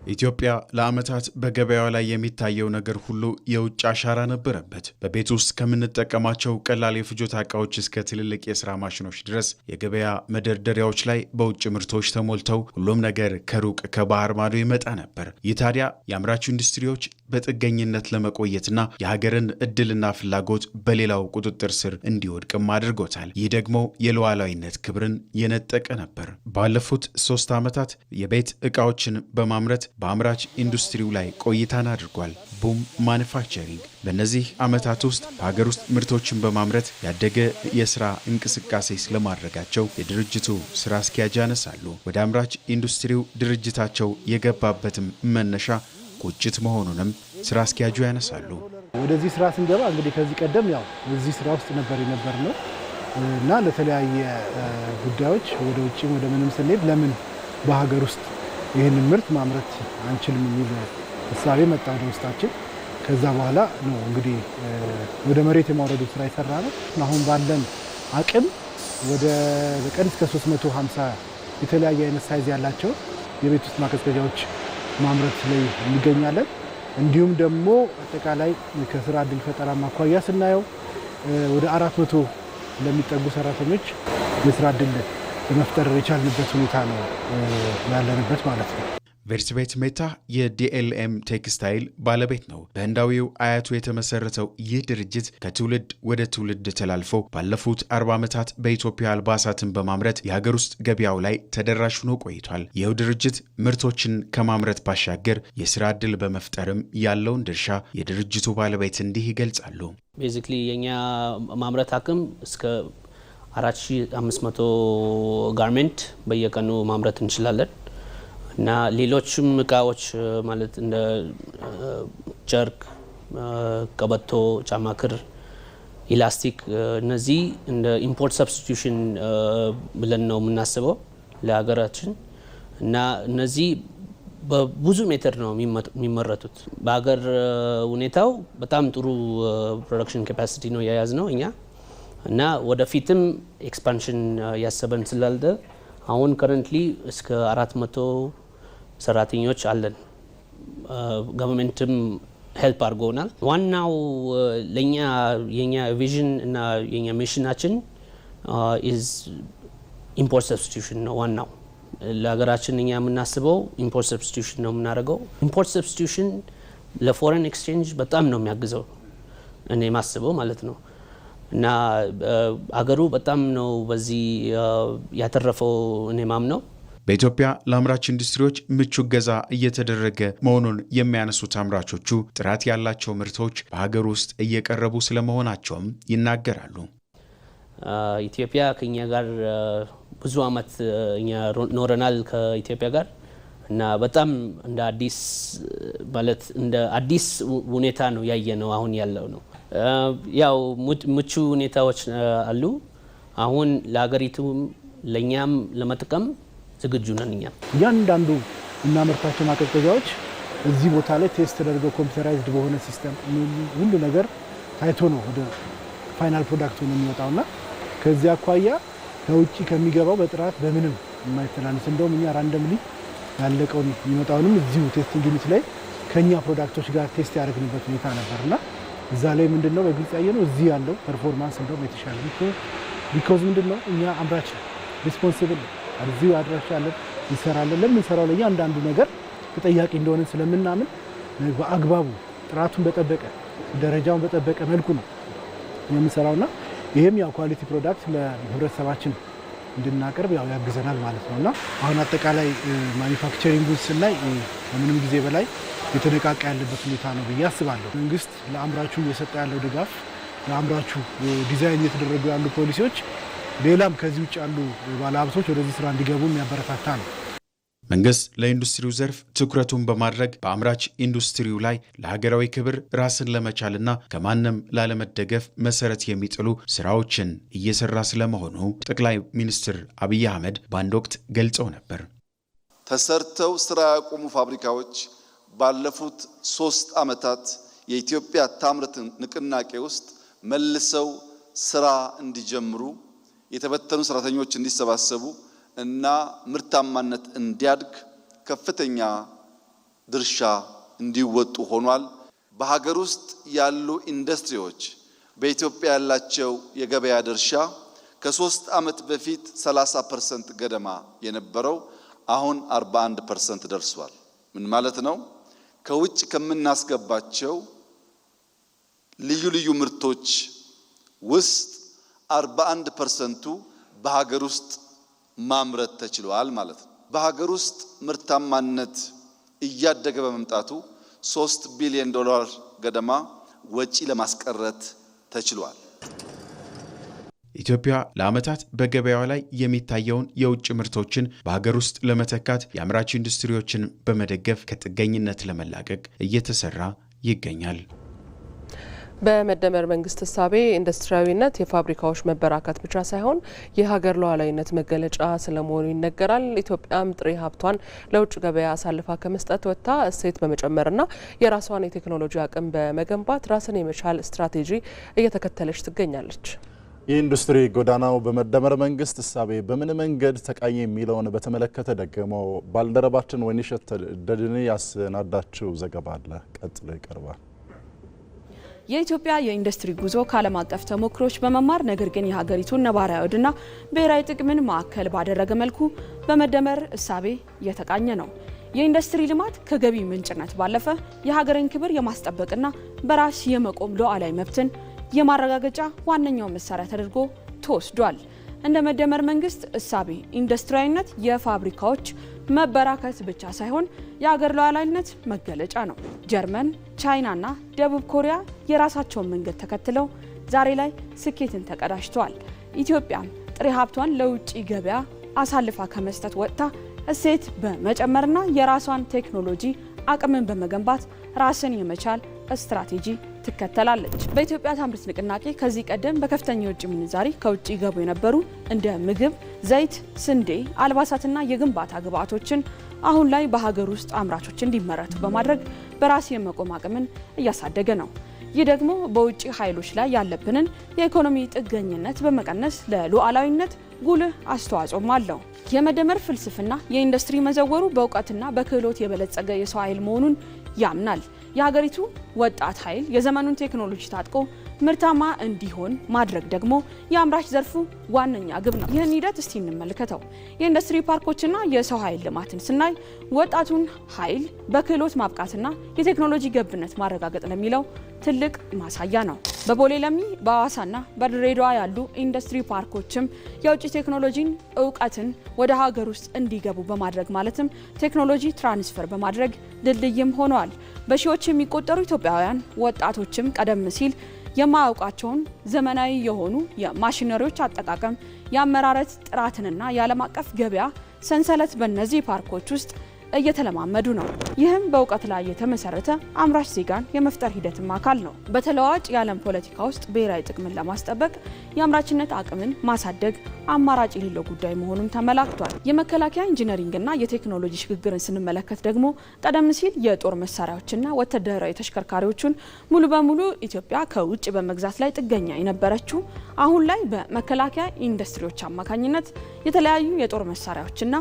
ኢትዮጵያ ለዓመታት በገበያው ላይ የሚታየው ነገር ሁሉ የውጭ አሻራ ነበረበት። በቤት ውስጥ ከምንጠቀማቸው ቀላል የፍጆታ ዕቃዎች እስከ ትልልቅ የሥራ ማሽኖች ድረስ የገበያ መደርደሪያዎች ላይ በውጭ ምርቶች ተሞልተው ሁሉም ነገር ከሩቅ ከባህር ማዶ ይመጣ ነበር። ይህ ታዲያ የአምራች ኢንዱስትሪዎች በጥገኝነት ለመቆየትና የሀገርን ዕድልና ፍላጎት በሌላው ቁጥጥር ስር እንዲወድቅም አድርጎታል። ይህ ደግሞ የሉዓላዊነት ክብርን የነጠቀ ነበር። ባለፉት 3 ዓመታት የቤት ዕቃዎችን በማምረት በአምራች ኢንዱስትሪው ላይ ቆይታን አድርጓል። ቡም ማኑፋክቸሪንግ በእነዚህ ዓመታት ውስጥ በሀገር ውስጥ ምርቶችን በማምረት ያደገ የሥራ እንቅስቃሴ ስለማድረጋቸው የድርጅቱ ሥራ አስኪያጅ ያነሳሉ። ወደ አምራች ኢንዱስትሪው ድርጅታቸው የገባበትም መነሻ ቁጭት መሆኑንም ሥራ አስኪያጁ ያነሳሉ። ወደዚህ ስራ ስንገባ እንግዲህ ከዚህ ቀደም እዚህ ስራ ውስጥ የነበርነው እና ለተለያየ ጉዳዮች ወደ ውጭም ወደ ምንም ስንሄድ ለምን በሀገር ውስጥ ይህንን ምርት ማምረት አንችልም የሚል ሀሳብ መጣ ወደ ውስጣችን። ከዛ በኋላ ነው እንግዲህ ወደ መሬት የማውረዱ ስራ የሰራ ነው። አሁን ባለን አቅም ወደ በቀን እስከ 350 የተለያየ አይነት ሳይዝ ያላቸው የቤት ውስጥ ማቀዝቀዣዎች ማምረት ላይ እንገኛለን። እንዲሁም ደግሞ አጠቃላይ ከስራ ዕድል ፈጠራ ማኳያ ስናየው ወደ 400 ለሚጠጉ ሰራተኞች የስራ ዕድል ለመፍጠር የቻልንበት ሁኔታ ነው ያለንበት ማለት ነው። ቬርትቤት ሜታ የዲኤልኤም ቴክስታይል ባለቤት ነው። በህንዳዊው አያቱ የተመሰረተው ይህ ድርጅት ከትውልድ ወደ ትውልድ ተላልፎ ባለፉት 40 ዓመታት በኢትዮጵያ አልባሳትን በማምረት የሀገር ውስጥ ገበያው ላይ ተደራሽ ሆኖ ቆይቷል። ይኸው ድርጅት ምርቶችን ከማምረት ባሻገር የስራ ዕድል በመፍጠርም ያለውን ድርሻ የድርጅቱ ባለቤት እንዲህ ይገልጻሉ። ቤዚክሊ የኛ ማምረት አቅም እስከ 4500 ጋርሜንት በየቀኑ ማምረት እንችላለን እና ሌሎችም እቃዎች ማለት እንደ ጨርቅ፣ ቀበቶ፣ ጫማ ክር፣ ኢላስቲክ እነዚህ እንደ ኢምፖርት ሰብስቲቱሽን ብለን ነው የምናስበው ለሀገራችን እና እነዚህ በብዙ ሜትር ነው የሚመረቱት። በሀገር ሁኔታው በጣም ጥሩ ፕሮዳክሽን ካፓሲቲ ነው የያዝ ነው እኛ እና ወደፊትም ኤክስፓንሽን ያሰበን ስላለ አሁን ከረንትሊ እስከ 400 ሰራተኞች አለን። ገቨርንመንትም ሄልፕ አድርጎናል። ዋናው ለኛ የኛ ቪዥን እና የኛ ሚሽናችን ኢዝ ኢምፖርት ሰብስቲቱሽን ነው። ዋናው ለሀገራችን እኛ የምናስበው ኢምፖርት ሰብስቲቱሽን ነው የምናደርገው። ኢምፖርት ሰብስቲቱሽን ለፎሬን ኤክስቼንጅ በጣም ነው የሚያግዘው እኔ ማስበው ማለት ነው እና አገሩ በጣም ነው በዚህ ያተረፈው እኔ ማምነው። በኢትዮጵያ ለአምራች ኢንዱስትሪዎች ምቹ እገዛ እየተደረገ መሆኑን የሚያነሱት አምራቾቹ ጥራት ያላቸው ምርቶች በሀገር ውስጥ እየቀረቡ ስለመሆናቸውም ይናገራሉ። ኢትዮጵያ ከኛ ጋር ብዙ ዓመት እኛ ኖረናል ከኢትዮጵያ ጋር እና በጣም እንደ አዲስ ማለት እንደ አዲስ ሁኔታ ነው ያየነው አሁን ያለው ነው። ያው ምቹ ሁኔታዎች አሉ። አሁን ለሀገሪቱም ለኛም ለመጥቀም ዝግጁ ነን። እኛ እያንዳንዱ እናመርታቸው ማቀዝቀዣዎች እዚህ ቦታ ላይ ቴስት ተደርገው ኮምፒውተራይዝድ በሆነ ሲስተም ሁሉ ነገር ታይቶ ነው ወደ ፋይናል ፕሮዳክቱ ነው የሚወጣውና ከዚህ አኳያ ከውጪ ከሚገባው በጥራት በምንም የማይተናነስ እንደውም እኛ ራንደምሊ ያለቀውን የሚመጣውንም እዚሁ ቴስቲንግ ዩኒት ላይ ከኛ ፕሮዳክቶች ጋር ቴስት ያደረግንበት ሁኔታ ነበርና እዛ ላይ ምንድነው በግልጽ ያየነው እዚህ ያለው ፐርፎርማንስ እንደውም የተሻለ ቢኮዝ ምንድነው እኛ አምራች ሪስፖንሲብል እዚሁ አድራሻ አለን እንሰራለን። ለምንሰራው ላይ አንዳንዱ ነገር ተጠያቂ እንደሆነ ስለምናምን በአግባቡ ጥራቱን በጠበቀ ደረጃውን በጠበቀ መልኩ ነው የምንሰራውና ይሄም ያው ኳሊቲ ፕሮዳክት ለህብረተሰባችን እንድናቀርብ ያው ያግዘናል ማለት ነውና አሁን አጠቃላይ ማኒፋክቸሪንግ ላይ ከምንም ጊዜ በላይ የተነቃቃ ያለበት ሁኔታ ነው ብዬ አስባለሁ። መንግስት ለአምራቹ እየሰጠ ያለው ድጋፍ፣ ለአምራቹ ዲዛይን እየተደረጉ ያሉ ፖሊሲዎች ሌላም ከዚህ ውጭ ያሉ ባለሀብቶች ወደዚህ ስራ እንዲገቡ የሚያበረታታ ነው። መንግስት ለኢንዱስትሪው ዘርፍ ትኩረቱን በማድረግ በአምራች ኢንዱስትሪው ላይ ለሀገራዊ ክብር ራስን ለመቻልና ከማንም ላለመደገፍ መሰረት የሚጥሉ ስራዎችን እየሰራ ስለመሆኑ ጠቅላይ ሚኒስትር አብይ አህመድ በአንድ ወቅት ገልጸው ነበር። ተሰርተው ስራ ያቆሙ ፋብሪካዎች ባለፉት 3 ዓመታት የኢትዮጵያ ታምርት ንቅናቄ ውስጥ መልሰው ስራ እንዲጀምሩ የተበተኑ ሰራተኞች እንዲሰባሰቡ እና ምርታማነት እንዲያድግ ከፍተኛ ድርሻ እንዲወጡ ሆኗል። በሀገር ውስጥ ያሉ ኢንዱስትሪዎች በኢትዮጵያ ያላቸው የገበያ ድርሻ ከ3 ዓመት በፊት 30% ገደማ የነበረው አሁን 41% ደርሷል። ምን ማለት ነው? ከውጭ ከምናስገባቸው ልዩ ልዩ ምርቶች ውስጥ 41%ቱ በሀገር ውስጥ ማምረት ተችሏል ማለት ነው። በሀገር ውስጥ ምርታማነት እያደገ በመምጣቱ $3 ቢሊዮን ገደማ ወጪ ለማስቀረት ተችሏል። ኢትዮጵያ ለዓመታት በገበያው ላይ የሚታየውን የውጭ ምርቶችን በሀገር ውስጥ ለመተካት የአምራች ኢንዱስትሪዎችን በመደገፍ ከጥገኝነት ለመላቀቅ እየተሰራ ይገኛል። በመደመር መንግስት እሳቤ ኢንዱስትሪያዊነት የፋብሪካዎች መበራከት ብቻ ሳይሆን የሀገር ሉዓላዊነት መገለጫ ስለመሆኑ ይነገራል። ኢትዮጵያም ጥሬ ሀብቷን ለውጭ ገበያ አሳልፋ ከመስጠት ወጥታ እሴት በመጨመርና የራሷን የቴክኖሎጂ አቅም በመገንባት ራስን የመቻል ስትራቴጂ እየተከተለች ትገኛለች። የኢንዱስትሪ ጎዳናው በመደመር መንግስት እሳቤ በምን መንገድ ተቃኘ የሚለውን በተመለከተ ደግሞ ባልደረባችን ወይንሸት ደድኔ ያሰናዳችው ዘገባ አለ፣ ቀጥሎ ይቀርባል። የኢትዮጵያ የኢንዱስትሪ ጉዞ ከዓለም አቀፍ ተሞክሮች በመማር ነገር ግን የሀገሪቱን ነባራዊ ዕድና ብሔራዊ ጥቅምን ማዕከል ባደረገ መልኩ በመደመር እሳቤ የተቃኘ ነው። የኢንዱስትሪ ልማት ከገቢ ምንጭነት ባለፈ የሀገርን ክብር የማስጠበቅና በራስ የመቆም ሉዓላዊ መብትን የማረጋገጫ ዋነኛው መሳሪያ ተደርጎ ተወስዷል። እንደ መደመር መንግስት እሳቤ ኢንዱስትሪያዊነት የፋብሪካዎች መበራከት ብቻ ሳይሆን የሀገር ሉዓላዊነት መገለጫ ነው። ጀርመን፣ ቻይናና ደቡብ ኮሪያ የራሳቸውን መንገድ ተከትለው ዛሬ ላይ ስኬትን ተቀዳጅተዋል። ኢትዮጵያም ጥሬ ሀብቷን ለውጭ ገበያ አሳልፋ ከመስጠት ወጥታ እሴት በመጨመርና የራሷን ቴክኖሎጂ አቅምን በመገንባት ራስን የመቻል ስትራቴጂ ትከተላለች። በኢትዮጵያ ታምርት ንቅናቄ ከዚህ ቀደም በከፍተኛ የውጭ ምንዛሪ ከውጭ ይገቡ የነበሩ እንደ ምግብ፣ ዘይት፣ ስንዴ፣ አልባሳትና የግንባታ ግብዓቶችን አሁን ላይ በሀገር ውስጥ አምራቾች እንዲመረቱ በማድረግ በራስ የመቆም አቅምን እያሳደገ ነው። ይህ ደግሞ በውጭ ኃይሎች ላይ ያለብንን የኢኮኖሚ ጥገኝነት በመቀነስ ለሉዓላዊነት ጉልህ አስተዋጽኦም አለው። የመደመር ፍልስፍና የኢንዱስትሪ መዘወሩ በእውቀትና በክህሎት የበለጸገ የሰው ኃይል መሆኑን ያምናል። የሀገሪቱ ወጣት ኃይል የዘመኑን ቴክኖሎጂ ታጥቆ ምርታማ እንዲሆን ማድረግ ደግሞ የአምራች ዘርፉ ዋነኛ ግብ ነው። ይህን ሂደት እስቲ እንመልከተው። የኢንዱስትሪ ፓርኮችና የሰው ኃይል ልማትን ስናይ ወጣቱን ኃይል በክህሎት ማብቃትና የቴክኖሎጂ ገብነት ማረጋገጥ ለሚለው ትልቅ ማሳያ ነው። በቦሌ ለሚ፣ በአዋሳና በድሬዳዋ ያሉ ኢንዱስትሪ ፓርኮችም የውጭ ቴክኖሎጂን እውቀትን ወደ ሀገር ውስጥ እንዲገቡ በማድረግ ማለትም ቴክኖሎጂ ትራንስፈር በማድረግ ድልድይም ሆነዋል። በሺዎች የሚቆጠሩ ኢትዮጵያውያን ወጣቶችም ቀደም ሲል የማያውቃቸውን ዘመናዊ የሆኑ የማሽነሪዎች አጠቃቀም፣ የአመራረት ጥራትንና የዓለም አቀፍ ገበያ ሰንሰለት በእነዚህ ፓርኮች ውስጥ እየተለማመዱ ነው። ይህም በእውቀት ላይ የተመሰረተ አምራች ዜጋን የመፍጠር ሂደትም አካል ነው። በተለዋጭ የዓለም ፖለቲካ ውስጥ ብሔራዊ ጥቅምን ለማስጠበቅ የአምራችነት አቅምን ማሳደግ አማራጭ የሌለው ጉዳይ መሆኑን ተመላክቷል። የመከላከያ ኢንጂነሪንግና የቴክኖሎጂ ሽግግርን ስንመለከት ደግሞ ቀደም ሲል የጦር መሳሪያዎችና ወታደራዊ ተሽከርካሪዎችን ሙሉ በሙሉ ኢትዮጵያ ከውጭ በመግዛት ላይ ጥገኛ የነበረችው አሁን ላይ በመከላከያ ኢንዱስትሪዎች አማካኝነት የተለያዩ የጦር መሳሪያዎችና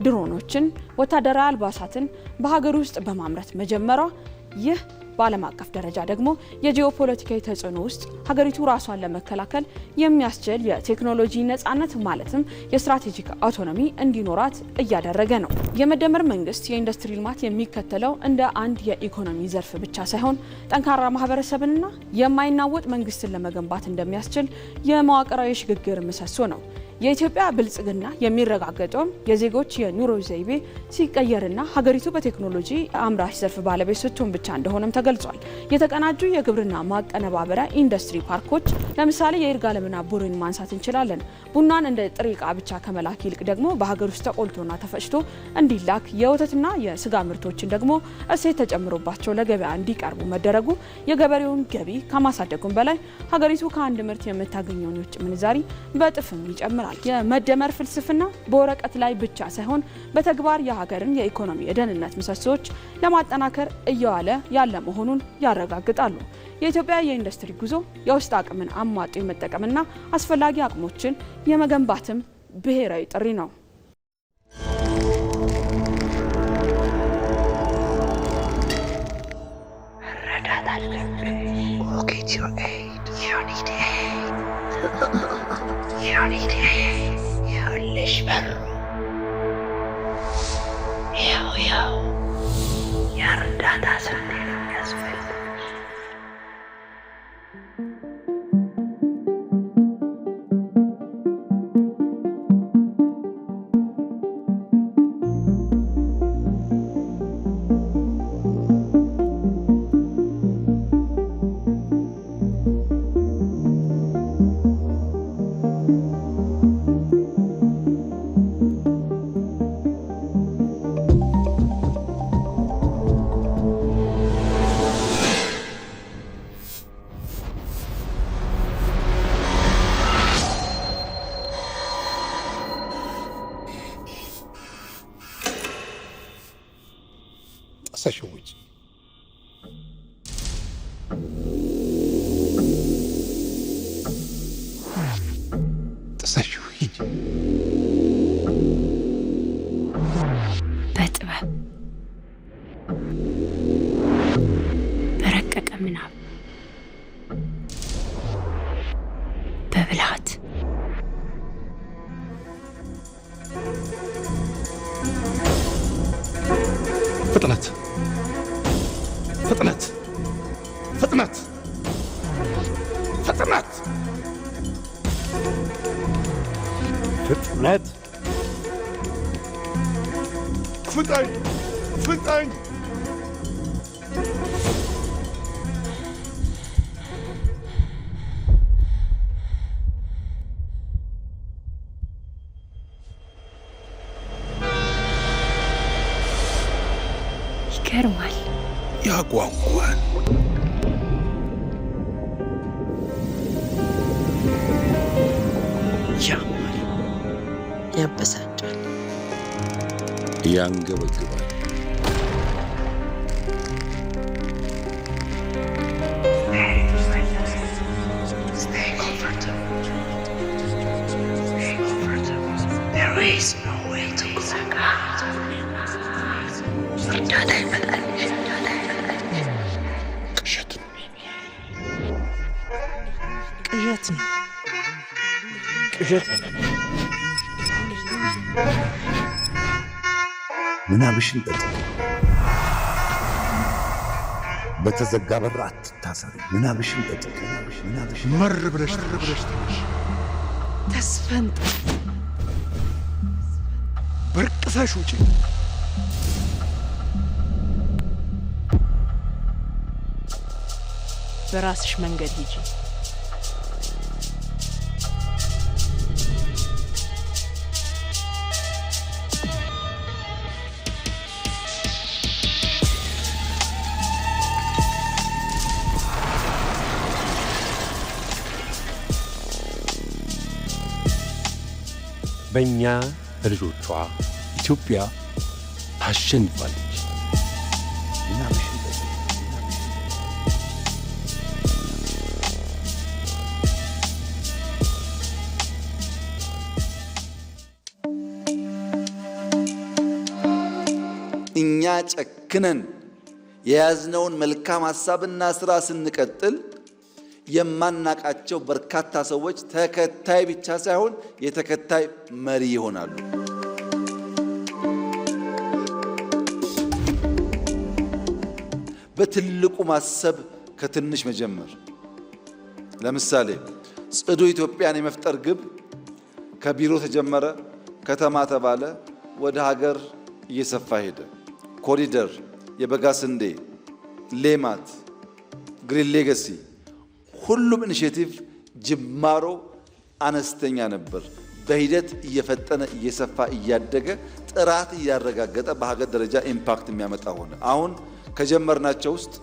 ድሮኖችን፣ ወታደራዊ አልባሳትን በሀገር ውስጥ በማምረት መጀመሯ ይህ በዓለም አቀፍ ደረጃ ደግሞ የጂኦፖለቲካዊ ተጽዕኖ ውስጥ ሀገሪቱ ራሷን ለመከላከል የሚያስችል የቴክኖሎጂ ነጻነት ማለትም የስትራቴጂክ አውቶኖሚ እንዲኖራት እያደረገ ነው። የመደመር መንግስት የኢንዱስትሪ ልማት የሚከተለው እንደ አንድ የኢኮኖሚ ዘርፍ ብቻ ሳይሆን ጠንካራ ማህበረሰብንና የማይናወጥ መንግስትን ለመገንባት እንደሚያስችል የመዋቅራዊ ሽግግር ምሰሶ ነው። የኢትዮጵያ ብልጽግና የሚረጋገጠው የዜጎች የኑሮ ዘይቤ ሲቀየርና ሀገሪቱ በቴክኖሎጂ አምራች ዘርፍ ባለቤት ስትሆን ብቻ እንደሆነም ተገልጿል። የተቀናጁ የግብርና ማቀነባበሪያ ኢንዱስትሪ ፓርኮች ለምሳሌ የይርጋለምና ቡሬን ማንሳት እንችላለን። ቡናን እንደ ጥሬ ዕቃ ብቻ ከመላክ ይልቅ ደግሞ በሀገር ውስጥ ተቆልቶና ተፈጭቶ እንዲላክ፣ የወተትና የስጋ ምርቶችን ደግሞ እሴት ተጨምሮባቸው ለገበያ እንዲቀርቡ መደረጉ የገበሬውን ገቢ ከማሳደጉም በላይ ሀገሪቱ ከአንድ ምርት የምታገኘውን የውጭ ምንዛሪ በእጥፍም ይጨምራል። የመደመር ፍልስፍና በወረቀት ላይ ብቻ ሳይሆን በተግባር የሀገርን የኢኮኖሚ የደህንነት ምሰሶዎች ለማጠናከር እየዋለ ያለ መሆኑን ያረጋግጣሉ። የኢትዮጵያ የኢንዱስትሪ ጉዞ የውስጥ አቅምን አሟጦ የመጠቀምና አስፈላጊ አቅሞችን የመገንባትም ብሔራዊ ጥሪ ነው። We'll get your aid. You need aid. You need aid. You lishber. Yo. Yardata sandiri yasfel. Sashowicz. Sashowicz. በጥበብ በረቀቀ ምናብ በብልሃት ፍጥነት ፍጠኝ ይገርማል፣ ያጓጓል። ያማል፣ ያበሳጫል፣ ያንገበግባል። ቅዠት ነው። ምናብሽን ጠጥ በተዘጋ በር አትታሰሪ። ምናብሽን ጠጥ መር ብለሽ ተስፈንጥ በርቅሰሽ ውጪ። በራስሽ መንገድ ሂጂ። በእኛ በልጆቿ ኢትዮጵያ ታሸንፋለች። እኛ ጨክነን የያዝነውን መልካም ሐሳብና ስራ ስንቀጥል የማናቃቸው በርካታ ሰዎች ተከታይ ብቻ ሳይሆን የተከታይ መሪ ይሆናሉ። በትልቁ ማሰብ፣ ከትንሽ መጀመር። ለምሳሌ ጽዱ ኢትዮጵያን የመፍጠር ግብ ከቢሮ ተጀመረ፣ ከተማ ተባለ፣ ወደ ሀገር እየሰፋ ሄደ። ኮሪደር፣ የበጋ ስንዴ፣ ሌማት፣ ግሪን ሌጋሲ፣ ሁሉም ኢኒሼቲቭ ጅማሮ አነስተኛ ነበር። በሂደት እየፈጠነ እየሰፋ እያደገ ጥራት እያረጋገጠ በሀገር ደረጃ ኢምፓክት የሚያመጣ ሆነ። አሁን ከጀመርናቸው ውስጥ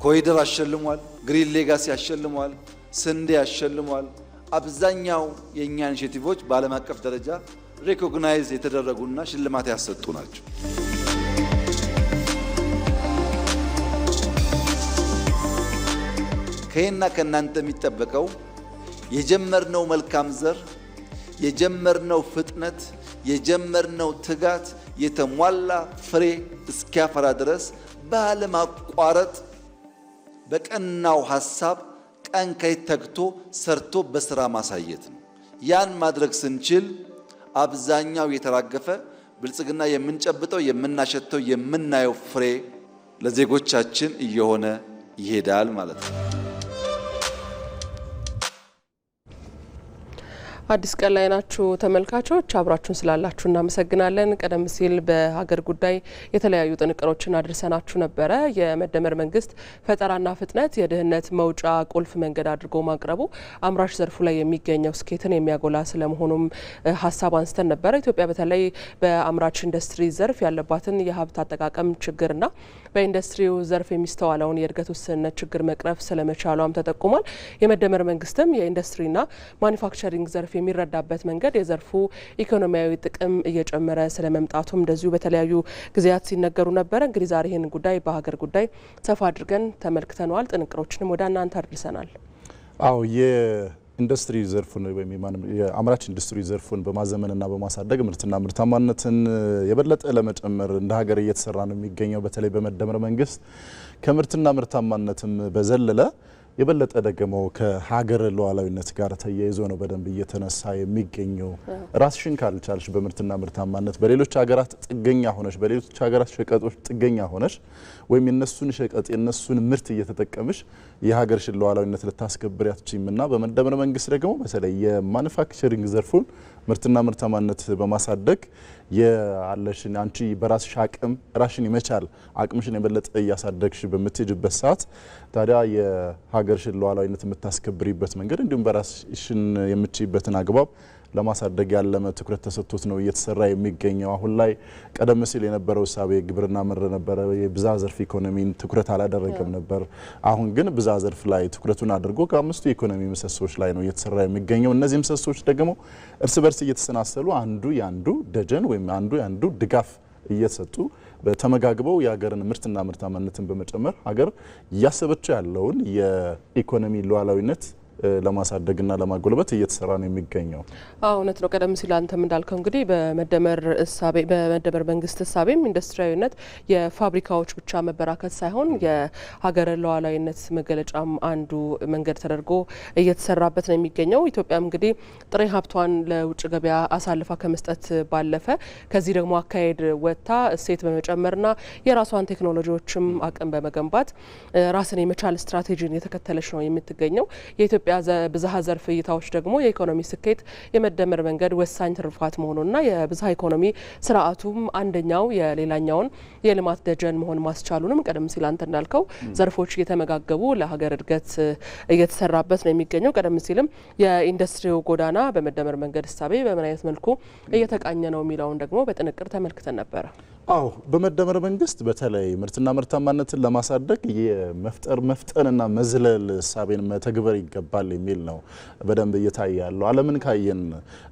ኮሪደር አሸልሟል፣ ግሪን ሌጋሲ አሸልሟል፣ ስንዴ አሸልሟል። አብዛኛው የእኛ ኢኒሼቲቮች በዓለም አቀፍ ደረጃ ሪኮግናይዝ የተደረጉና ሽልማት ያሰጡ ናቸው። ከእኛ ከእናንተ የሚጠበቀው የጀመርነው መልካም ዘር፣ የጀመርነው ፍጥነት፣ የጀመርነው ትጋት የተሟላ ፍሬ እስኪያፈራ ድረስ ባለማቋረጥ በቀናው ሐሳብ ቀን ከሌት ተግቶ ሰርቶ በስራ ማሳየት ነው። ያን ማድረግ ስንችል አብዛኛው የተራገፈ ብልጽግና የምንጨብጠው የምናሸተው የምናየው ፍሬ ለዜጎቻችን እየሆነ ይሄዳል ማለት ነው። አዲስ ቀን ላይ ናችሁ ተመልካቾች፣ አብራችሁን ስላላችሁ እናመሰግናለን። ቀደም ሲል በሀገር ጉዳይ የተለያዩ ጥንቅሮችን አድርሰናችሁ ነበረ። የመደመር መንግስት ፈጠራና ፍጥነት የድህነት መውጫ ቁልፍ መንገድ አድርጎ ማቅረቡ አምራች ዘርፉ ላይ የሚገኘው ስኬትን የሚያጎላ ስለመሆኑም ሀሳብ አንስተን ነበረ። ኢትዮጵያ በተለይ በአምራች ኢንዱስትሪ ዘርፍ ያለባትን የሀብት አጠቃቀም ችግርና በኢንዱስትሪው ዘርፍ የሚስተዋለውን የእድገት ውስንነት ችግር መቅረፍ ስለመቻሏም ተጠቁሟል። የመደመር መንግስትም የኢንዱስትሪና ማኒፋክቸሪንግ ዘርፍ የሚረዳበት መንገድ የዘርፉ ኢኮኖሚያዊ ጥቅም እየጨመረ ስለመምጣቱም እንደዚሁ በተለያዩ ጊዜያት ሲነገሩ ነበረ። እንግዲህ ዛሬ ይህን ጉዳይ በሀገር ጉዳይ ሰፋ አድርገን ተመልክተነዋል። ጥንቅሮችንም ወደ እናንተ አድርሰናል። አዎ የኢንዱስትሪ ዘርፉን ወይም የአምራች ኢንዱስትሪ ዘርፉን በማዘመንና በማሳደግ ምርትና ምርታማነትን የበለጠ ለመጨመር እንደ ሀገር እየተሰራ ነው የሚገኘው። በተለይ በመደመር መንግስት ከምርትና ምርታማነትም በዘለለ የበለጠ ደግሞ ከሀገር ሉዓላዊነት ጋር ተያይዞ ነው በደንብ እየተነሳ የሚገኘው። ራስሽን ካልቻልሽ በምርትና ምርታማነት በሌሎች ሀገራት ጥገኛ ሆነሽ በሌሎች ሀገራት ሸቀጦች ጥገኛ ሆነሽ ወይም የነሱን ሸቀጥ የነሱን ምርት እየተጠቀምሽ የሀገርሽን ሉዓላዊነት ልታስከብር አትችይምና በመደመር መንግስት ደግሞ በተለይ የማኑፋክቸሪንግ ዘርፉን ምርትና ምርታማነት በማሳደግ ያለሽን አንቺ በራስሽ አቅም ራስሽን የመቻል አቅምሽን የበለጠ እያሳደግሽ በምትሄጅበት ሰዓት ታዲያ የሀገርሽን ሉዓላዊነት የምታስከብሪበት መንገድ እንዲሁም በራስሽን የምትችይበትን አግባብ ለማሳደግ ያለመ ትኩረት ተሰጥቶት ነው እየተሰራ የሚገኘው። አሁን ላይ ቀደም ሲል የነበረው እሳቤ ግብርና መር ነበረ፣ የብዝሃ ዘርፍ ኢኮኖሚን ትኩረት አላደረገም ነበር። አሁን ግን ብዝሃ ዘርፍ ላይ ትኩረቱን አድርጎ ከአምስቱ የኢኮኖሚ ምሰሶች ላይ ነው እየተሰራ የሚገኘው። እነዚህ ምሰሶች ደግሞ እርስ በርስ እየተሰናሰሉ አንዱ ያንዱ ደጀን ወይም አንዱ ያንዱ ድጋፍ እየተሰጡ ተመጋግበው የሀገርን ምርትና ምርታማነትን በመጨመር ሀገር እያሰበችው ያለውን የኢኮኖሚ ሉዓላዊነት ለማሳደግና ለማጎልበት እየተሰራ ነው የሚገኘው። እውነት ነው። ቀደም ሲል አንተም እንዳልከው እንግዲህ በመደመር መንግስት እሳቤም ኢንዱስትሪያዊነት የፋብሪካዎች ብቻ መበራከት ሳይሆን የሀገር ሉዓላዊነት መገለጫም አንዱ መንገድ ተደርጎ እየተሰራበት ነው የሚገኘው። ኢትዮጵያም እንግዲህ ጥሬ ሀብቷን ለውጭ ገበያ አሳልፋ ከመስጠት ባለፈ ከዚህ ደግሞ አካሄድ ወጥታ እሴት በመጨመርና የራሷን ቴክኖሎጂዎችም አቅም በመገንባት ራስን የመቻል ስትራቴጂን የተከተለች ነው የምትገኘው። የኢትዮጵያ ብዝሃ ዘርፍ እይታዎች ደግሞ የኢኮኖሚ ስኬት የመደመር መንገድ ወሳኝ ትሩፋት መሆኑና የብዝሃ ኢኮኖሚ ስርዓቱም አንደኛው የሌላኛውን የልማት ደጀን መሆን ማስቻሉንም ቀደም ሲል አንተ እንዳልከው ዘርፎች እየተመጋገቡ ለሀገር እድገት እየተሰራበት ነው የሚገኘው። ቀደም ሲልም የኢንዱስትሪው ጎዳና በመደመር መንገድ እሳቤ በምን አይነት መልኩ እየተቃኘ ነው የሚለውን ደግሞ በጥንቅር ተመልክተን ነበረ። በመደመር መንግስት በተለይ ምርትና ምርታማነትን ለማሳደግ መፍጠንና መዝለል እሳቤን መተግበር ይገባል የሚል ነው በደንብ እየታየ ያለው። ዓለምን ካየን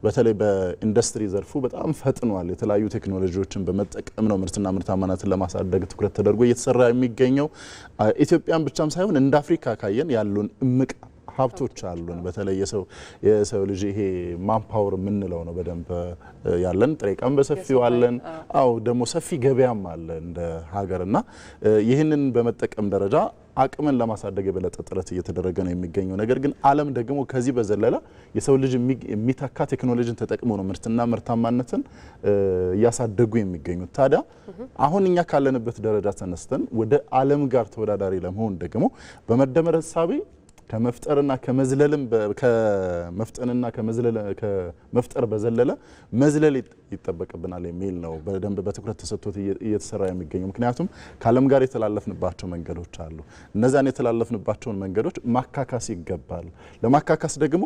በተለይ በኢንዱስትሪ ዘርፉ በጣም ፈጥኗል። የተለያዩ ቴክኖሎጂዎችን በመጠቀም ነው ምርትና ምርታማነትን ለማሳደግ ትኩረት ተደርጎ እየተሰራ የሚገኘው። ኢትዮጵያን ብቻም ሳይሆን እንደ አፍሪካ ካየን ያሉን እምቅ ሀብቶች አሉን። በተለይ የሰው ልጅ ይሄ ማንፓወር የምንለው ነው በደንብ ያለን። ጥሬ ዕቃም በሰፊው አለን። ደግሞ ሰፊ ገበያም አለ እንደ ሀገርና ይህንን በመጠቀም ደረጃ አቅምን ለማሳደግ የበለጠ ጥረት እየተደረገ ነው የሚገኘው። ነገር ግን ዓለም ደግሞ ከዚህ በዘለለ የሰው ልጅ የሚተካ ቴክኖሎጂን ተጠቅሞ ነው ምርትና ምርታማነትን እያሳደጉ የሚገኙት። ታዲያ አሁን እኛ ካለንበት ደረጃ ተነስተን ወደ ዓለም ጋር ተወዳዳሪ ለመሆን ደግሞ በመደመር እሳቤ ከመፍጠርና ከመፍጠር በዘለለ መዝለል ይጠበቅብናል የሚል ነው በደንብ በትኩረት ተሰጥቶት እየተሰራ የሚገኘው። ምክንያቱም ከዓለም ጋር የተላለፍንባቸው መንገዶች አሉ። እነዛን የተላለፍንባቸውን መንገዶች ማካካስ ይገባል። ለማካካስ ደግሞ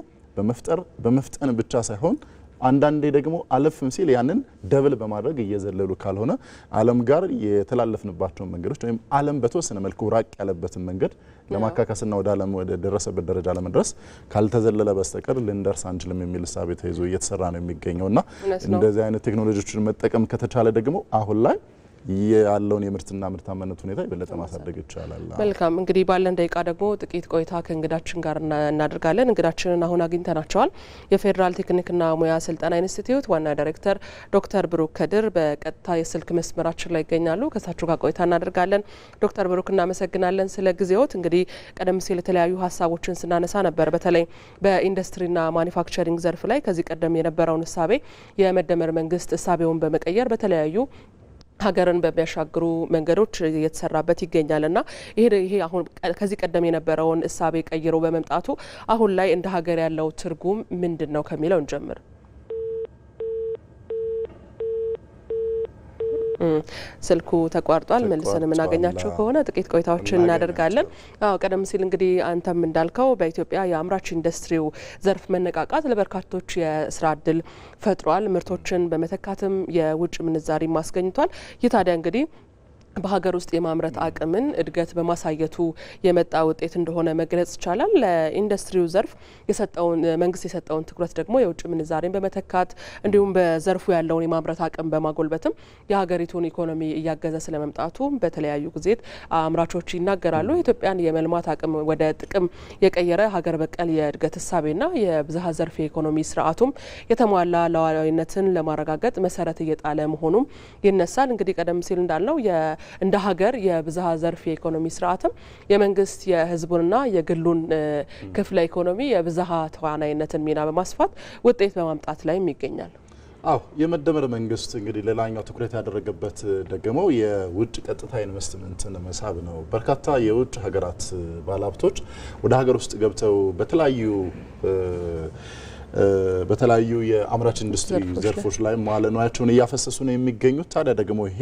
በመፍጠን ብቻ ሳይሆን አንዳንዴ ደግሞ አለፍም ሲል ያንን ደብል በማድረግ እየዘለሉ ካልሆነ ዓለም ጋር የተላለፍንባቸውን መንገዶች ወይም ዓለም በተወሰነ መልኩ ራቅ ያለበትን መንገድ ለማካካስና ወደ ዓለም ወደ ደረሰበት ደረጃ ለመድረስ ካልተዘለለ በስተቀር ልንደርስ አንችልም የሚል እሳቤ ተይዞ እየተሰራ ነው የሚገኘውና እንደዚህ አይነት ቴክኖሎጂዎችን መጠቀም ከተቻለ ደግሞ አሁን ላይ ያለውን የምርትና ምርታማነት ሁኔታ የበለጠ ማሳደግ ይቻላል። መልካም እንግዲህ ባለን ደቂቃ ደግሞ ጥቂት ቆይታ ከእንግዳችን ጋር እናደርጋለን። እንግዳችንን አሁን አግኝተናቸዋል። የፌዴራል ቴክኒክና ሙያ ስልጠና ኢንስቲትዩት ዋና ዳይሬክተር ዶክተር ብሩክ ከድር በቀጥታ የስልክ መስመራችን ላይ ይገኛሉ። ከሳቸው ጋር ቆይታ እናደርጋለን። ዶክተር ብሩክ እናመሰግናለን ስለ ጊዜዎት። እንግዲህ ቀደም ሲል የተለያዩ ሀሳቦችን ስናነሳ ነበር። በተለይ በኢንዱስትሪና ማኒፋክቸሪንግ ዘርፍ ላይ ከዚህ ቀደም የነበረውን እሳቤ የመደመር መንግስት እሳቤውን በመቀየር በተለያዩ ሀገርን በሚያሻግሩ መንገዶች እየተሰራበት ይገኛልና ይሄ አሁን ከዚህ ቀደም የነበረውን እሳቤ ቀይሮ በመምጣቱ አሁን ላይ እንደ ሀገር ያለው ትርጉም ምንድነው ከሚለው እንጀምር። ስልኩ ተቋርጧል። መልሰን የምናገኛቸው ከሆነ ጥቂት ቆይታዎችን እናደርጋለን። ቀደም ሲል እንግዲህ አንተም እንዳልከው በኢትዮጵያ የአምራች ኢንዱስትሪው ዘርፍ መነቃቃት ለበርካቶች የስራ እድል ፈጥሯል። ምርቶችን በመተካትም የውጭ ምንዛሪ ማስገኝቷል። ይህ ታዲያ እንግዲህ በሀገር ውስጥ የማምረት አቅምን እድገት በማሳየቱ የመጣ ውጤት እንደሆነ መግለጽ ይቻላል። ለኢንዱስትሪው ዘርፍ መንግስት የሰጠውን ትኩረት ደግሞ የውጭ ምንዛሬን በመተካት እንዲሁም በዘርፉ ያለውን የማምረት አቅም በማጎልበትም የሀገሪቱን ኢኮኖሚ እያገዘ ስለመምጣቱ በተለያዩ ጊዜ አምራቾች ይናገራሉ። የኢትዮጵያን የመልማት አቅም ወደ ጥቅም የቀየረ ሀገር በቀል የእድገት እሳቤና የብዝሃ ዘርፍ የኢኮኖሚ ስርዓቱም የተሟላ ሉዓላዊነትን ለማረጋገጥ መሰረት እየጣለ መሆኑም ይነሳል። እንግዲህ ቀደም ሲል እንዳልነው እንደ ሀገር የብዝሃ ዘርፍ የኢኮኖሚ ስርዓትም የመንግስት የህዝቡንና የግሉን ክፍለ ኢኮኖሚ የብዝሃ ተዋናይነትን ሚና በማስፋት ውጤት በማምጣት ላይ ይገኛል። የመደመር መንግስት እንግዲህ ሌላኛው ትኩረት ያደረገበት ደግሞ የውጭ ቀጥታ ኢንቨስትመንትን መሳብ ነው። በርካታ የውጭ ሀገራት ባለሀብቶች ወደ ሀገር ውስጥ ገብተው በተለያዩ የአምራች ኢንዱስትሪ ዘርፎች ላይ መዋለ ንዋያቸውን እያፈሰሱ ነው የሚገኙት። ታዲያ ደግሞ ይሄ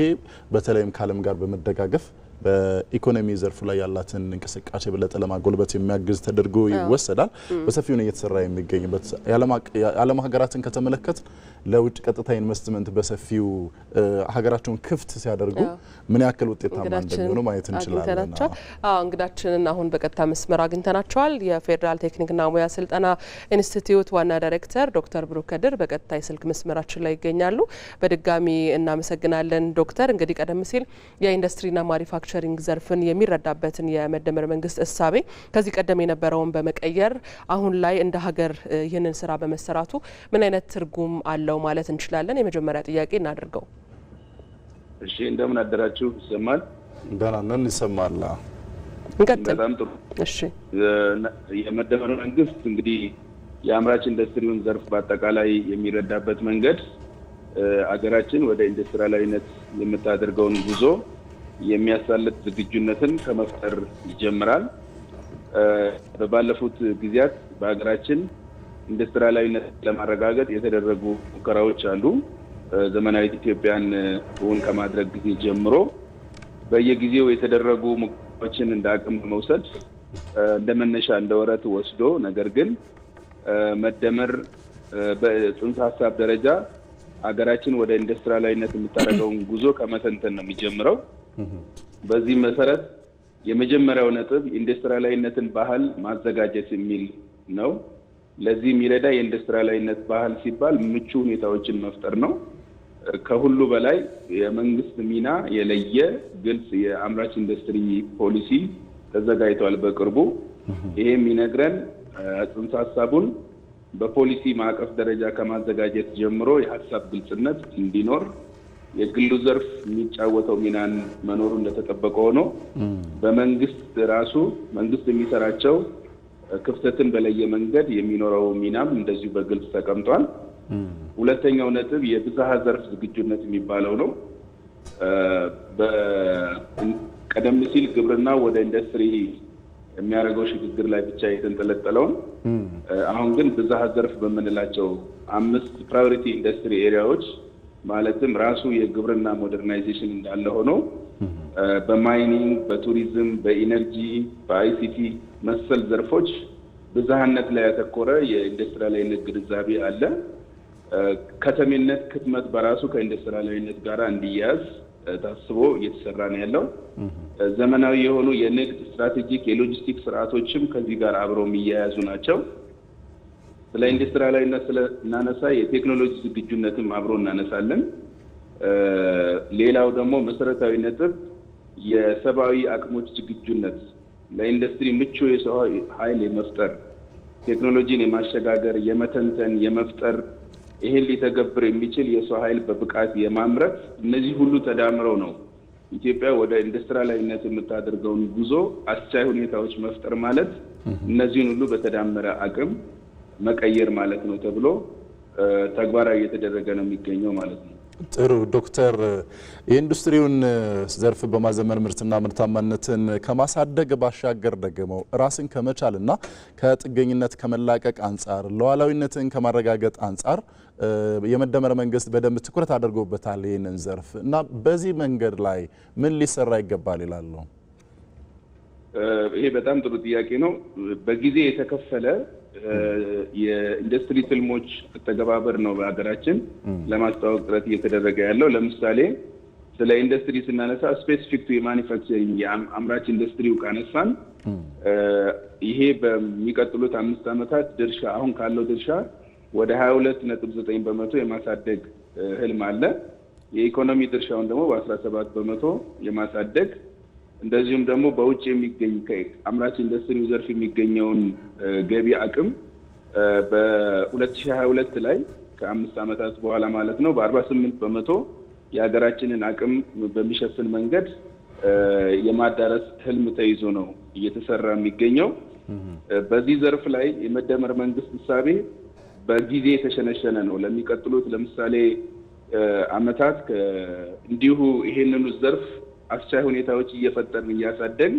በተለይም ከዓለም ጋር በመደጋገፍ በኢኮኖሚ ዘርፉ ላይ ያላትን እንቅስቃሴ በለጠ ለማጎልበት የሚያግዝ ተደርጎ ይወሰዳል። በሰፊው ነው እየተሰራ የሚገኝበት። የዓለም ሀገራትን ከተመለከት ለውጭ ቀጥታ ኢንቨስትመንት በሰፊው ሀገራቸውን ክፍት ሲያደርጉ ምን ያክል ውጤታማ እንደሚሆኑ ማየት እንችላለን። እንግዳችንን አሁን በቀጥታ መስመር አግኝተናቸዋል። የፌዴራል ቴክኒክና ሙያ ስልጠና ኢንስቲትዩት ዋና ዳይሬክተር ዶክተር ብሩክ ከድር በቀጥታ የስልክ መስመራችን ላይ ይገኛሉ። በድጋሚ እናመሰግናለን ዶክተር። እንግዲህ ቀደም ሲል የኢንዱስትሪና ማኒፋክቸሪንግ ዘርፍን የሚረዳበትን የመደመር መንግስት እሳቤ ከዚህ ቀደም የነበረውን በመቀየር አሁን ላይ እንደ ሀገር ይህንን ስራ በመሰራቱ ምን አይነት ትርጉም አለው ማለት እንችላለን? የመጀመሪያ ጥያቄ እናድርገው። እሺ፣ እንደምን አደራችሁ? ይሰማል? ደህና ነን፣ ይሰማል። እንቀጥል። በጣም ጥሩ። እሺ፣ የመደመር መንግስት እንግዲህ የአምራች ኢንዱስትሪውን ዘርፍ በአጠቃላይ የሚረዳበት መንገድ አገራችን ወደ ኢንዱስትሪያላዊነት የምታደርገውን ጉዞ የሚያሳልጥ ዝግጁነትን ከመፍጠር ይጀምራል። በባለፉት ጊዜያት በሀገራችን ኢንዱስትሪያላዊነት ለማረጋገጥ የተደረጉ ሙከራዎች አሉ። ዘመናዊት ኢትዮጵያን እውን ከማድረግ ጊዜ ጀምሮ በየጊዜው የተደረጉ ሙከራዎችን እንደ አቅም በመውሰድ እንደ መነሻ እንደ ወረት ወስዶ ነገር ግን መደመር በጽንሰ ሀሳብ ደረጃ ሀገራችን ወደ ኢንዱስትሪያላዊነት የምታደርገውን ጉዞ ከመተንተን ነው የሚጀምረው። በዚህ መሰረት የመጀመሪያው ነጥብ ኢንዱስትሪያላዊነትን ባህል ማዘጋጀት የሚል ነው። ለዚህ የሚረዳ የኢንዱስትሪያላዊነት ባህል ሲባል ምቹ ሁኔታዎችን መፍጠር ነው። ከሁሉ በላይ የመንግስት ሚና የለየ ግልጽ የአምራች ኢንዱስትሪ ፖሊሲ ተዘጋጅቷል በቅርቡ። ይሄ የሚነግረን ጽንሰ ሀሳቡን በፖሊሲ ማዕቀፍ ደረጃ ከማዘጋጀት ጀምሮ የሀሳብ ግልጽነት እንዲኖር የግሉ ዘርፍ የሚጫወተው ሚናን መኖሩ እንደተጠበቀ ሆኖ በመንግስት ራሱ መንግስት የሚሰራቸው ክፍተትን በለየ መንገድ የሚኖረው ሚናም እንደዚሁ በግልጽ ተቀምጧል። ሁለተኛው ነጥብ የብዝሃ ዘርፍ ዝግጁነት የሚባለው ነው። ቀደም ሲል ግብርና ወደ ኢንዱስትሪ የሚያደርገው ሽግግር ላይ ብቻ የተንጠለጠለውን አሁን ግን ብዝሃ ዘርፍ በምንላቸው 5 ፕራዮሪቲ ኢንዱስትሪ ኤሪያዎች ማለትም ራሱ የግብርና ሞደርናይዜሽን እንዳለ ሆኖ በማይኒንግ፣ በቱሪዝም፣ በኢነርጂ፣ በአይሲቲ መሰል ዘርፎች ብዝሃነት ላይ ያተኮረ የኢንዱስትሪያላዊነት ግንዛቤ አለ። ከተሜነት ክትመት በራሱ ከኢንዱስትሪያላዊነት ጋር እንዲያያዝ ታስቦ እየተሰራ ነው ያለው። ዘመናዊ የሆኑ የንግድ ስትራቴጂክ የሎጂስቲክስ ስርዓቶችም ከዚህ ጋር አብረው የሚያያዙ ናቸው። ስለ ኢንዱስትሪያላዊነት እናነሳ የቴክኖሎጂ ዝግጁነትም አብሮ እናነሳለን። ሌላው ደግሞ መሰረታዊ ነጥብ የሰብአዊ አቅሞች ዝግጁነት ለኢንዱስትሪ ምቹ የሰው ኃይል የመፍጠር ቴክኖሎጂን የማሸጋገር የመተንተን የመፍጠር ይሄን ሊተገብር የሚችል የሰው ኃይል በብቃት የማምረት እነዚህ ሁሉ ተዳምረው ነው ኢትዮጵያ ወደ ኢንዱስትሪያላዊነት የምታደርገውን ጉዞ አስቻይ ሁኔታዎች መፍጠር ማለት እነዚህን ሁሉ በተዳመረ አቅም መቀየር ማለት ነው ተብሎ ተግባራዊ እየተደረገ ነው የሚገኘው ማለት ነው። ጥሩ ዶክተር፣ የኢንዱስትሪውን ዘርፍ በማዘመን ምርትና ምርታማነትን ከማሳደግ ባሻገር ደግሞ ራስን ከመቻልና ከጥገኝነት ከመላቀቅ አንጻር ሉዓላዊነትን ከማረጋገጥ አንጻር የመደመር መንግስት በደንብ ትኩረት አድርጎበታል ይህንን ዘርፍ እና በዚህ መንገድ ላይ ምን ሊሰራ ይገባል ይላሉ? ይሄ በጣም ጥሩ ጥያቄ ነው። በጊዜ የተከፈለ የኢንዱስትሪ ትልሞች አተገባበር ነው በሀገራችን ለማስተዋወቅ ጥረት እየተደረገ ያለው። ለምሳሌ ስለ ኢንዱስትሪ ስናነሳ ስፔሲፊክ ቱ የማኒፋክቸሪንግ የአምራች ኢንዱስትሪው ካነሳን ይሄ በሚቀጥሉት 5 ዓመታት ድርሻ አሁን ካለው ድርሻ ወደ 22.9 በመቶ የማሳደግ ህልም አለ። የኢኮኖሚ ድርሻውን ደግሞ በ17% የማሳደግ እንደዚሁም ደግሞ በውጭ የሚገኝ ከአምራች ኢንዱስትሪው ዘርፍ የሚገኘውን ገቢ አቅም በ2022 ላይ ከ5 ዓመታት በኋላ ማለት ነው በ48% የሀገራችንን አቅም በሚሸፍን መንገድ የማዳረስ ህልም ተይዞ ነው እየተሰራ የሚገኘው። በዚህ ዘርፍ ላይ የመደመር መንግስት እሳቤ በጊዜ የተሸነሸነ ነው። ለሚቀጥሉት ለምሳሌ አመታት እንዲሁ ይሄንኑ ዘርፍ አስቻይ ሁኔታዎች እየፈጠርን እያሳደግን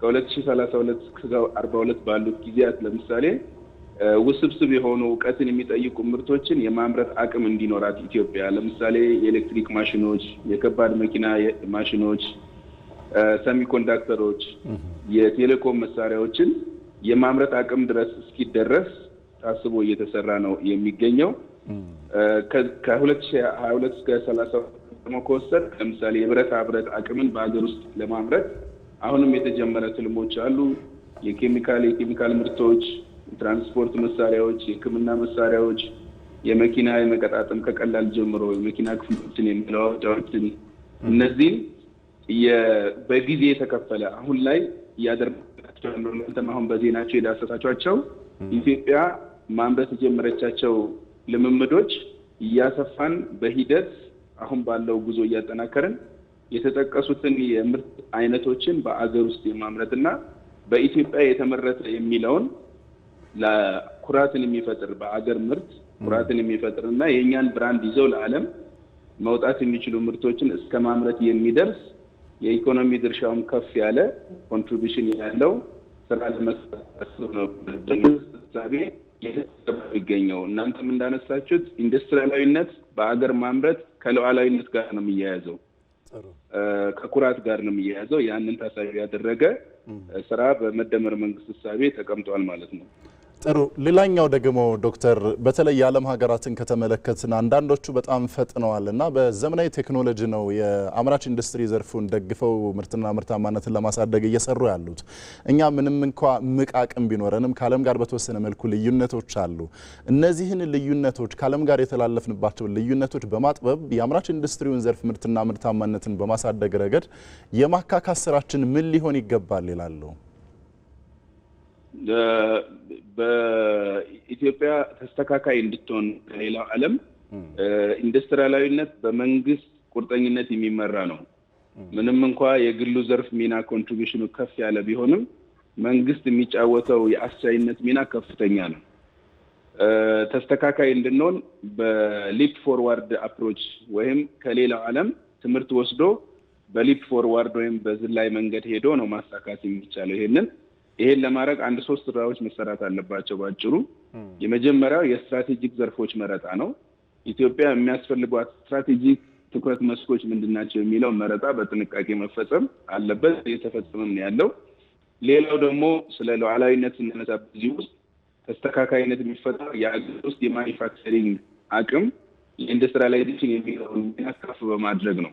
ከ2032 እስከ 42 ባሉት ጊዜያት ለምሳሌ ውስብስብ የሆኑ እውቀትን የሚጠይቁ ምርቶችን የማምረት አቅም እንዲኖራት ኢትዮጵያ ለምሳሌ የኤሌክትሪክ ማሽኖች፣ የከባድ መኪና ማሽኖች፣ ሰሚኮንዳክተሮች፣ የቴሌኮም መሳሪያዎችን የማምረት አቅም ድረስ እስኪደረስ ታስቦ እየተሰራ ነው የሚገኘው። ከ2022 እስከ 30 ደግሞ ከወሰድ ለምሳሌ የብረታ ብረት አቅምን በአገር ውስጥ ለማምረት አሁንም የተጀመረ ትልሞች አሉ። የኬሚካል ምርቶች፣ ትራንስፖርት መሳሪያዎች፣ የሕክምና መሳሪያዎች፣ የመኪና የመቀጣጠም ከቀላል ጀምሮ የመኪና ክፍሎችን የመለዋወጫዎችን እነዚህ በጊዜ የተከፈለ አሁን ላይ እያደረጋቸው ያለው እናንተም አሁን በዜናቸው የዳሰሳቸው ኢትዮጵያ ማምረት የጀመረቻቸው ልምምዶች እያሰፋን በሂደት አሁን ባለው ጉዞ እያጠናከርን የተጠቀሱትን የምርት አይነቶችን በአገር ውስጥ የማምረትና በኢትዮጵያ የተመረተ የሚለውን ለኩራትን የሚፈጥር በአገር ምርት ኩራትን የሚፈጥርና የኛን ብራንድ ይዘው ለዓለም መውጣት የሚችሉ ምርቶችን እስከ ማምረት የሚደርስ የኢኮኖሚ ድርሻውን ከፍ ያለ ኮንትሪቢዩሽን ያለው ስራ ለመስራት ነው የሚገኘው። እናንተም እንዳነሳችሁት ኢንዱስትሪያላዊነት በአገር ማምረት ከሉዓላዊነት ጋር ነው የሚያያዘው፣ ከኩራት ጋር ነው የሚያያዘው። ያንን ታሳቢ ያደረገ ስራ በመደመር መንግስት እሳቤ ተቀምጧል ማለት ነው። ጥሩ። ሌላኛው ደግሞ ዶክተር በተለይ የዓለም ሀገራትን ከተመለከትን አንዳንዶቹ በጣም ፈጥነዋል እና በዘመናዊ ቴክኖሎጂ ነው የአምራች ኢንዱስትሪ ዘርፉን ደግፈው ምርትና ምርታማነትን ለማሳደግ እየሰሩ ያሉት። እኛ ምንም እንኳ ምቅ አቅም ቢኖረንም ከዓለም ጋር በተወሰነ መልኩ ልዩነቶች አሉ። እነዚህን ልዩነቶች ከዓለም ጋር የተላለፍንባቸውን ልዩነቶች በማጥበብ የአምራች ኢንዱስትሪውን ዘርፍ ምርትና ምርታማነትን በማሳደግ ረገድ የማካካስ ስራችን ምን ሊሆን ይገባል ይላሉ? በኢትዮጵያ ተስተካካይ እንድትሆን ከሌላው ዓለም ኢንዱስትሪያላዊነት በመንግስት ቁርጠኝነት የሚመራ ነው። ምንም እንኳ የግሉ ዘርፍ ሚና ኮንትሪቢዩሽኑ ከፍ ያለ ቢሆንም መንግስት የሚጫወተው የአስቻይነት ሚና ከፍተኛ ነው። ተስተካካይ እንድንሆን በሊፕ ፎርዋርድ አፕሮች ወይም ከሌላው ዓለም ትምህርት ወስዶ በሊፕ ፎርዋርድ ወይም በዝላይ መንገድ ሄዶ ነው ማሳካት የሚቻለው። ይሄን ለማድረግ 3 ስራዎች መሰራት አለባቸው። ባጭሩ የመጀመሪያው የስትራቴጂክ ዘርፎች መረጣ ነው። ኢትዮጵያ የሚያስፈልጓት ስትራቴጂክ ትኩረት መስኮች ምንድናቸው የሚለው መረጣ በጥንቃቄ መፈጸም አለበት። እየተፈጸመም ነው ያለው። ሌላው ደግሞ ስለ ሉዓላዊነት ስናነሳ በዚህ ውስጥ ተስተካካይነት የሚፈጠር የአገር ውስጥ የማኒፋክቸሪንግ አቅም የኢንዱስትሪያላይዜሽን የሚለውን ከፍ በማድረግ ነው።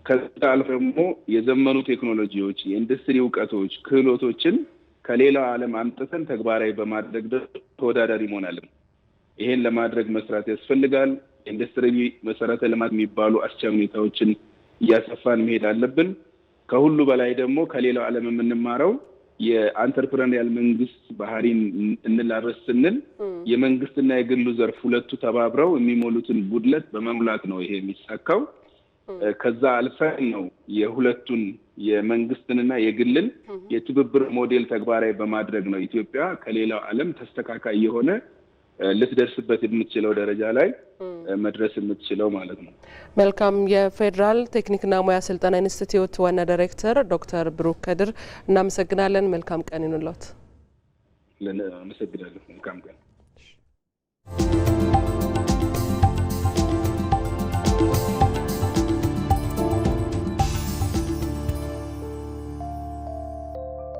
ከዛ አልፎ ደግሞ የዘመኑ ቴክኖሎጂዎች፣ የኢንዱስትሪ እውቀቶች፣ ክህሎቶችን ከሌላው ዓለም አምጥተን ተግባራዊ በማድረግ ተወዳዳሪ መሆናለን። ይሄን ለማድረግ መስራት ያስፈልጋል። ኢንዱስትሪ መሰረተ ልማት የሚባሉ አስቻይ ሁኔታዎችን እያሰፋን መሄድ አለብን። ከሁሉ በላይ ደግሞ ከሌላው ዓለም የምንማረው የአንተርፕረነሪያል መንግስት ባህሪን እንላበስ ስንል የመንግስትና የግሉ ዘርፍ ሁለቱ ተባብረው የሚሞሉትን ጉድለት በመሙላት ነው ይሄ የሚሳካው። ከዛ አልፈን ነው የሁለቱን የመንግስትንና የግልን የትብብር ሞዴል ተግባራዊ በማድረግ ነው ኢትዮጵያ ከሌላው ዓለም ተስተካካይ የሆነ ልትደርስበት የምትችለው ደረጃ ላይ መድረስ የምትችለው ማለት ነው። መልካም። የፌዴራል ቴክኒክና ሙያ ስልጠና ኢንስቲትዩት ዋና ዳይሬክተር ዶክተር ብሩክ ከድር እናመሰግናለን። መልካም ቀን ይሁንልዎት። አመሰግናለሁ። መልካም ቀን።